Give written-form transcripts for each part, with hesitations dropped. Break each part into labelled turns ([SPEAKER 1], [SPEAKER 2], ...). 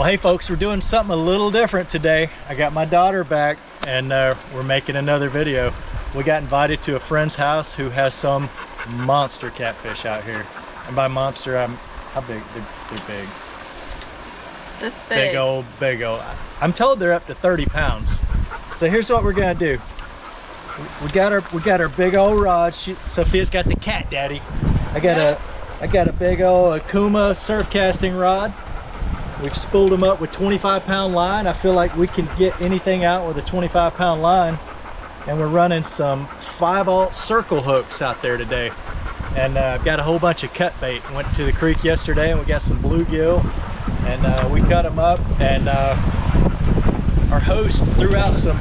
[SPEAKER 1] Well, hey folks, we're doing something a little different today. I got my daughter back and we're making another video. We got invited to a friend's house who has some monster catfish out here. And by monster, how big? They're big.
[SPEAKER 2] This big.
[SPEAKER 1] Big old. I'm told they're up to 30 pounds. So here's what we're gonna do. We got our big old rod. Sophia's got the cat daddy. I got a big old Akuma surf casting rod. We've spooled them up with 25-pound line. I feel like we can get anything out with a 25-pound line. And we're running some 5/0 circle hooks out there today. And I've got a whole bunch of cut bait. Went to the creek yesterday and we got some bluegill. And we cut them up. And our host threw out some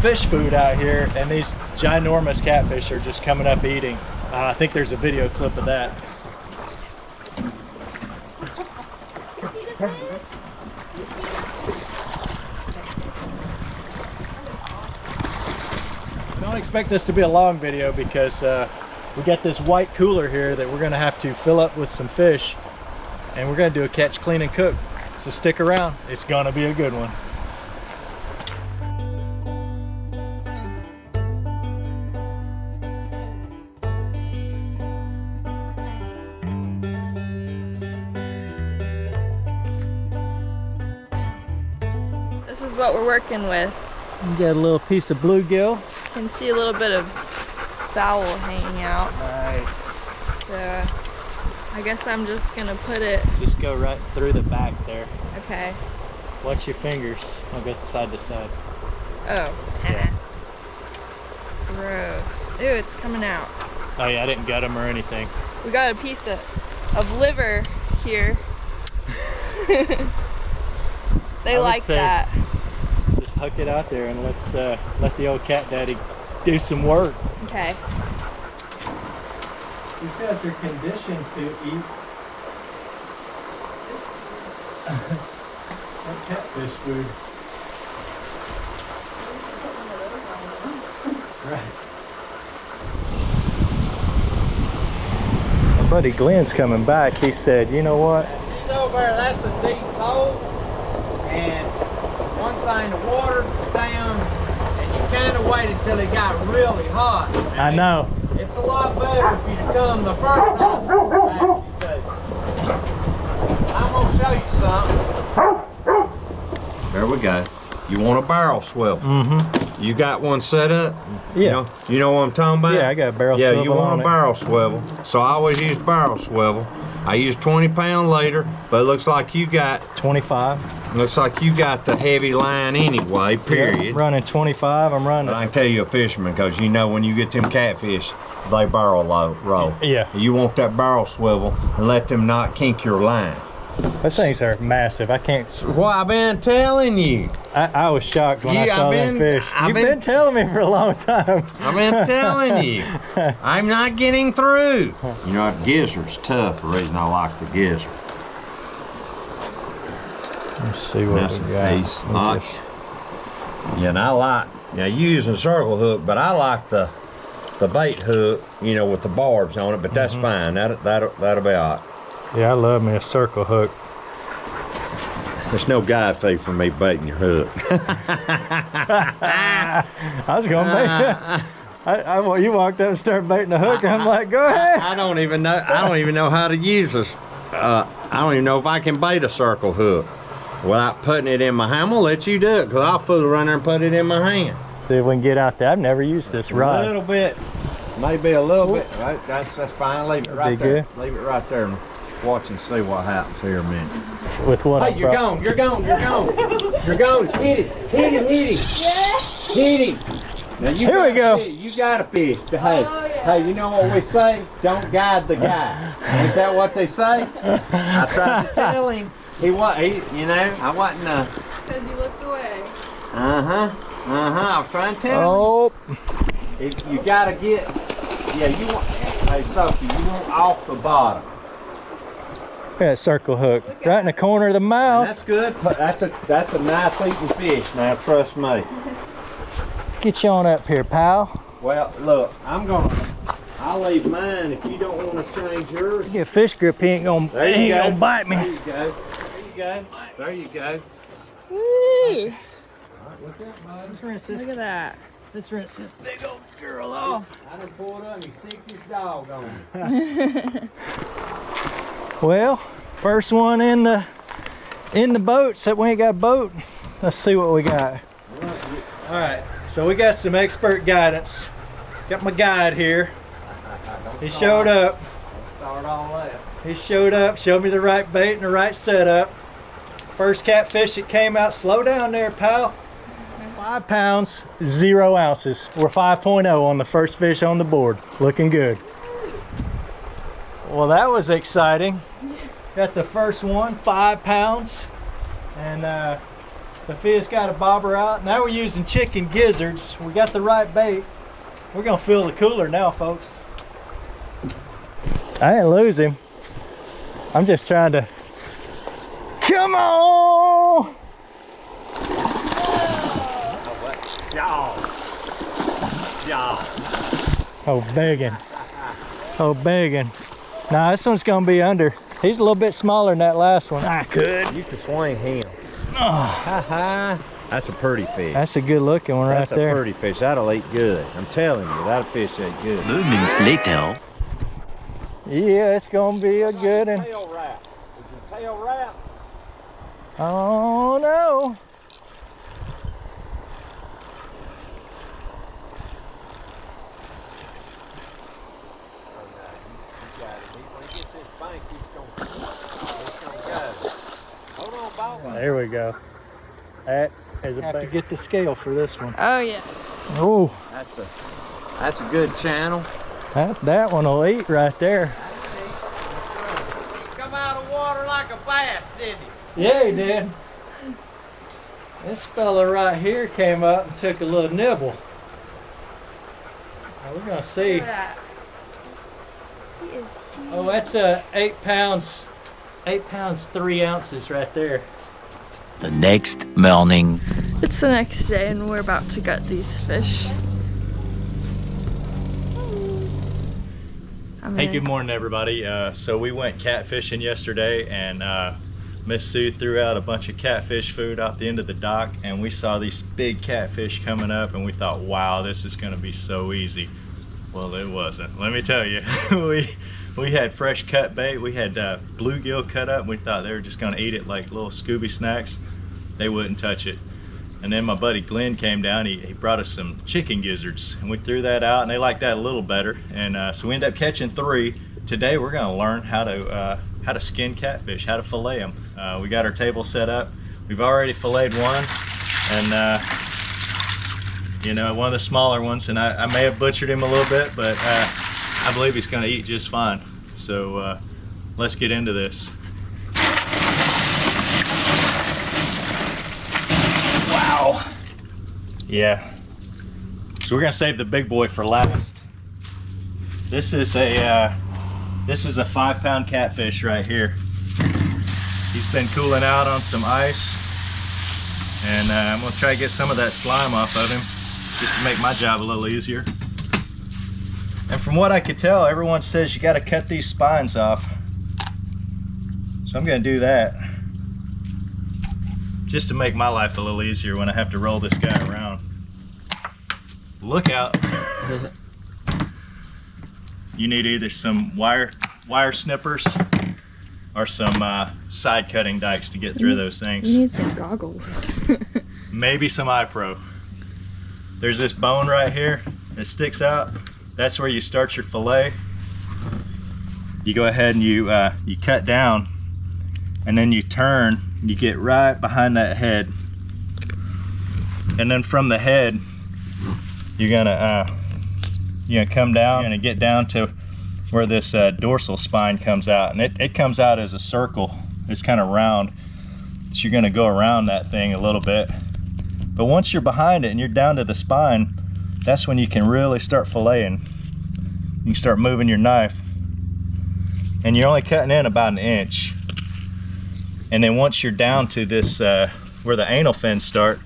[SPEAKER 1] fish food out here. And these ginormous catfish are just coming up eating. I think there's a video clip of that. Don't expect this to be a long video because we got this white cooler here that we're gonna have to fill up with some fish, and we're gonna do a catch, clean, and cook. So stick around, it's gonna be a good one.
[SPEAKER 2] This is what we're working with.
[SPEAKER 1] You got a little piece of bluegill.
[SPEAKER 2] You can see a little bit of bowel hanging out.
[SPEAKER 1] Nice.
[SPEAKER 2] So I guess I'm just gonna put it.
[SPEAKER 1] Just go right through the back there.
[SPEAKER 2] Okay.
[SPEAKER 1] Watch your fingers. I'll go side to side.
[SPEAKER 2] Oh.
[SPEAKER 1] Yeah.
[SPEAKER 2] Gross. Ew, it's coming out.
[SPEAKER 1] Oh yeah, I didn't gut them or anything.
[SPEAKER 2] We got a piece of liver here. They like that.
[SPEAKER 1] Just hook it out there and let's let the old cat daddy do some work.
[SPEAKER 2] Okay.
[SPEAKER 1] These guys are conditioned to eat that catfish food. Right. My buddy Glenn's coming back. He said, you know what?
[SPEAKER 3] She's over there, that's a deep hole. And one thing, the water's down, and you kind of wait until it got really hot.
[SPEAKER 1] I know.
[SPEAKER 3] It's a lot better if you come the first time after you take it. I'm going to show you something. There we go. You want a barrel swivel.
[SPEAKER 1] Mm-hmm.
[SPEAKER 3] You got one set up?
[SPEAKER 1] Yeah.
[SPEAKER 3] You know what I'm talking about?
[SPEAKER 1] Yeah, I got a barrel swivel.
[SPEAKER 3] Yeah, you want a barrel swivel. So I always use barrel swivel. I use 20-pound leader, but it looks like you got
[SPEAKER 1] 25.
[SPEAKER 3] Looks like you got the heavy line anyway, period.
[SPEAKER 1] Yep, running 25, I'm running.
[SPEAKER 3] But I can tell you a fisherman, because you know when you get them catfish, they barrel roll.
[SPEAKER 1] Yeah.
[SPEAKER 3] You want that barrel swivel and let them not kink your line.
[SPEAKER 1] Those things are massive. I can't.
[SPEAKER 3] Well, I've been telling you.
[SPEAKER 1] I was shocked when I saw them fish. You've been telling me for a long time.
[SPEAKER 3] I've been telling you. I'm not getting through. You know what? Gizzard's tough. The reason I like the gizzard.
[SPEAKER 1] Let's see what
[SPEAKER 3] That's
[SPEAKER 1] we
[SPEAKER 3] a
[SPEAKER 1] got.
[SPEAKER 3] piece. Nice. Yeah, and I like, you using a circle hook, but I like the bait hook, you know, with the barbs on it, but that's fine. That'll be all right.
[SPEAKER 1] Yeah, I love me a circle hook.
[SPEAKER 3] There's no guide fee for me baiting your hook.
[SPEAKER 1] I was gonna bait. You walked up and started baiting the hook. I'm like, go ahead.
[SPEAKER 3] I don't even know how to use this. I don't even know if I can bait a circle hook without putting it in my hand. I'm gonna let you do it, because I'll fool around there and put it in my hand.
[SPEAKER 1] See if we can get out there. I've never used this rod.
[SPEAKER 3] A little bit, maybe a little bit. Right, that's fine. Leave it right there.
[SPEAKER 1] Good.
[SPEAKER 3] Leave it right there. And watch and see what happens here a minute.
[SPEAKER 1] With what?
[SPEAKER 3] Hey, you're gone. You're gone. Hit it.
[SPEAKER 2] Yeah.
[SPEAKER 3] Hit him. Now
[SPEAKER 1] Here we go.
[SPEAKER 3] You got a fish. Hey,
[SPEAKER 2] yeah.
[SPEAKER 3] hey, you know what we say? Don't guide the guy. Ain't that what they say? I tried to tell him. You know, I wasn't.
[SPEAKER 2] Because you looked away.
[SPEAKER 3] I was trying to tell him. You gotta get. Yeah, you want. Hey, Sophie, you want off the bottom.
[SPEAKER 1] That circle hook right in the corner of the mouth.
[SPEAKER 3] And that's good. That's a nice eating fish. Now, trust me.
[SPEAKER 1] Get you on up here, pal.
[SPEAKER 3] Well, look, I'll leave mine if you don't want to change yours.
[SPEAKER 1] Get a fish grip, he ain't gonna bite me.
[SPEAKER 3] There you go. There you go. There you go.
[SPEAKER 2] Woo!
[SPEAKER 3] All right, look out, bud.
[SPEAKER 1] Let's rinse this.
[SPEAKER 2] Look at that.
[SPEAKER 1] Let's rinse this big old girl off.
[SPEAKER 3] I done pulled up and he sicked his dog on me.
[SPEAKER 1] Well, first one in the boat, except we ain't got a boat. Let's see what we got. All right, so we got some expert guidance. Got my guide here. He showed up.
[SPEAKER 3] Start all that.
[SPEAKER 1] He showed up, showed me the right bait and the right setup. First catfish that came out. Slow down there, pal. 5 pounds, 0 ounces. We're 5.0 on the first fish on the board. Looking good. Well, that was exciting. Got the first one, 5 pounds. And Sophia's got a bobber out. Now we're using chicken gizzards. We got the right bait. We're gonna fill the cooler now, folks. I didn't lose him. I'm just trying to. Come on! Oh, begging. Oh, begging. Nah, this one's gonna be under. He's a little bit smaller than that last one. I could.
[SPEAKER 3] You can swing him.
[SPEAKER 1] Oh,
[SPEAKER 3] That's a pretty fish.
[SPEAKER 1] that's a good looking one right
[SPEAKER 3] That's
[SPEAKER 1] there.
[SPEAKER 3] a pretty fish. That'll eat good. I'm telling you, that fish ate good.
[SPEAKER 4] Moments later.
[SPEAKER 1] Yeah, it's gonna be a good one.
[SPEAKER 3] Tail wrap. Is your tail wrap?
[SPEAKER 1] Oh no.
[SPEAKER 3] You got it. When he gets this bank, he's gonna go. Hold on, Bob.
[SPEAKER 1] There we go. That is a have to get the scale for this one.
[SPEAKER 2] Oh yeah.
[SPEAKER 1] Oh,
[SPEAKER 3] That's a good channel.
[SPEAKER 1] that one will eat right there.
[SPEAKER 3] Come out of water like a bass, didn't he?
[SPEAKER 1] Yeah, he did. This fella right here came up and took a little nibble. Now we're gonna see.
[SPEAKER 2] Look at that. He is huge.
[SPEAKER 1] Oh, that's 8 pounds, 3 ounces right there.
[SPEAKER 4] The next morning.
[SPEAKER 2] It's the next day and we're about to gut these fish.
[SPEAKER 1] Hey, good morning, everybody. So we went catfishing yesterday, and Miss Sue threw out a bunch of catfish food out the end of the dock, and we saw these big catfish coming up, and we thought, wow, this is going to be so easy. Well, it wasn't. Let me tell you, we had fresh cut bait. We had bluegill cut up. We thought they were just going to eat it like little Scooby snacks. They wouldn't touch it. And then my buddy Glenn came down. He brought us some chicken gizzards, and we threw that out, and they liked that a little better. And so we ended up catching 3. Today we're going to learn how to skin catfish, how to fillet them. We got our table set up. We've already filleted one, and you know, one of the smaller ones. And I may have butchered him a little bit, but I believe he's going to eat just fine. So let's get into this. Wow. Yeah. So we're gonna save the big boy for last. This is a 5-pound catfish right here. He's been cooling out on some ice, and I'm gonna try to get some of that slime off of him, just to make my job a little easier. And from what I could tell, everyone says you gotta cut these spines off. So I'm gonna do that, just to make my life a little easier when I have to roll this guy around. Look out. You need either some wire snippers or some side cutting dikes to get through those things.
[SPEAKER 2] You need some goggles.
[SPEAKER 1] Maybe some iPro. There's this bone right here that sticks out. That's where you start your fillet. You go ahead and you cut down, and then you turn. You get right behind that head, and then from the head you're gonna come down and get down to where this dorsal spine comes out, and it comes out as a circle. It's kind of round, so you're gonna go around that thing a little bit. But once you're behind it and you're down to the spine, that's when you can really start filleting. You can start moving your knife, and you're only cutting in about 1 inch. And then once you're down to this, where the anal fins start,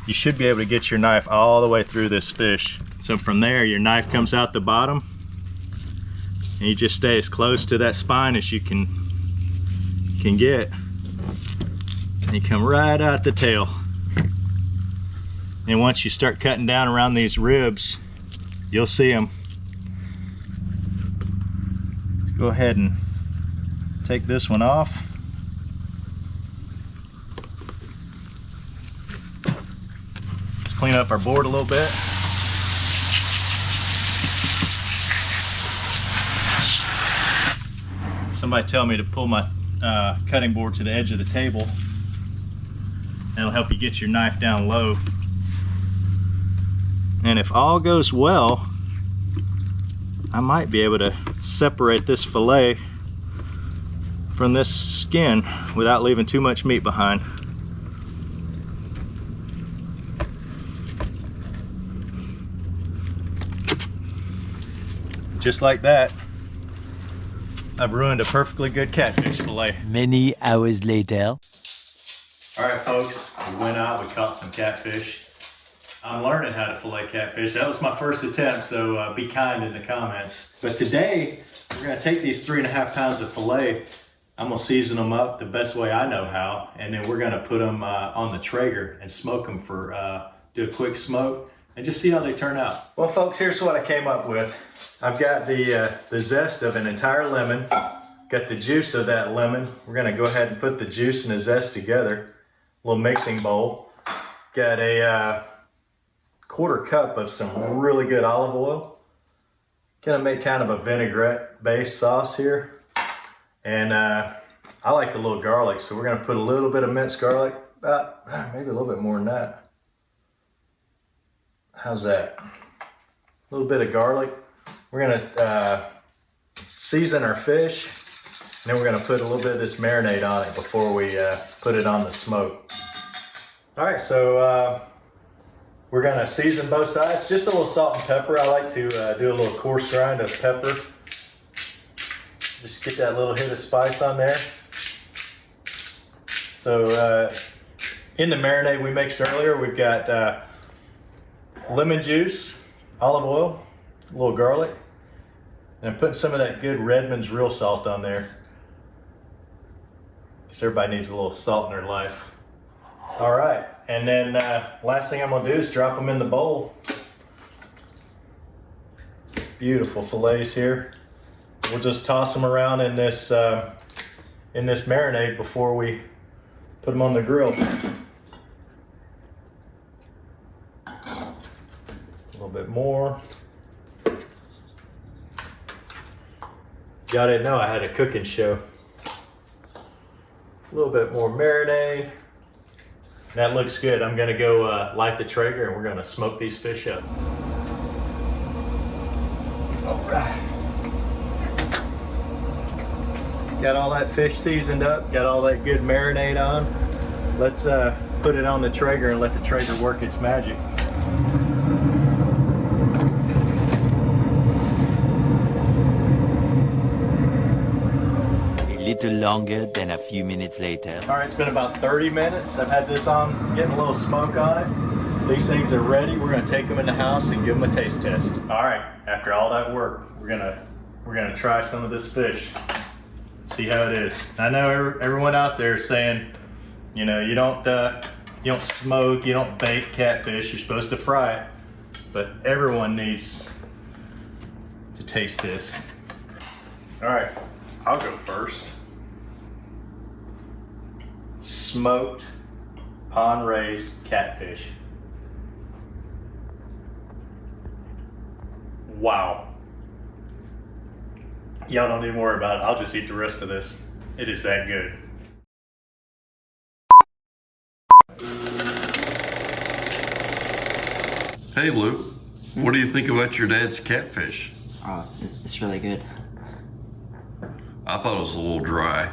[SPEAKER 1] you should be able to get your knife all the way through this fish. So from there, your knife comes out the bottom, and you just stay as close to that spine as you can get. and you come right out the tail. And once you start cutting down around these ribs, you'll see them. Go ahead and take this one off. Let's clean up our board a little bit. Somebody tell me to pull my cutting board to the edge of the table. That'll help you get your knife down low. And if all goes well, I might be able to separate this fillet from this skin without leaving too much meat behind. Just like that, I've ruined a perfectly good catfish fillet.
[SPEAKER 4] Many hours later.
[SPEAKER 1] All right, folks, we went out, we caught some catfish. I'm learning how to fillet catfish. That was my first attempt, so be kind in the comments. But today, we're gonna take these 3.5 pounds of fillet. I'm gonna season them up the best way I know how, and then we're gonna put them on the Traeger and smoke them for, do a quick smoke, and just see how they turn out. Well, folks, here's what I came up with. I've got the zest of an entire lemon, got the juice of that lemon. We're gonna go ahead and put the juice and the zest together, a little mixing bowl. Got a 1/4 cup of some really good olive oil. Gonna make kind of a vinaigrette based sauce here. And I like a little garlic, so we're gonna put a little bit of minced garlic, about maybe a little bit more than that. How's that? A little bit of garlic. We're gonna season our fish, and then we're gonna put a little bit of this marinade on it before we put it on the smoke. All right, so we're gonna season both sides. Just a little salt and pepper. I like to do a little coarse grind of pepper. Just get that little hit of spice on there. So in the marinade we mixed earlier, we've got lemon juice, olive oil, a little garlic, and I'm putting some of that good Redmond's real salt on there, because everybody needs a little salt in their life. All right, and then last thing I'm gonna do is drop them in the bowl. Beautiful fillets here. We'll just toss them around in this marinade before we put them on the grill. A little bit more. Y'all didn't know I had a cooking show. A little bit more marinade. That looks good. I'm gonna go light the Traeger and we're gonna smoke these fish up. All right. Got all that fish seasoned up, got all that good marinade on. Let's put it on the Traeger and let the Traeger work its magic.
[SPEAKER 4] A little longer than a few minutes later.
[SPEAKER 1] All right, it's been about 30 minutes. I've had this on, getting a little smoke on it. These things are ready. We're gonna take them in the house and give them a taste test. All right, after all that work, we're gonna try some of this fish. See how it is. I know everyone out there is saying, you know, you don't smoke, you don't bake catfish. You're supposed to fry it, but everyone needs to taste this. All right, I'll go first. Smoked pond-raised catfish. Wow. Y'all don't even worry about it. I'll just eat the rest of this. It is that good.
[SPEAKER 5] Hey Luke, what do you think about your dad's catfish?
[SPEAKER 6] Oh, it's really good.
[SPEAKER 5] I thought it was a little dry.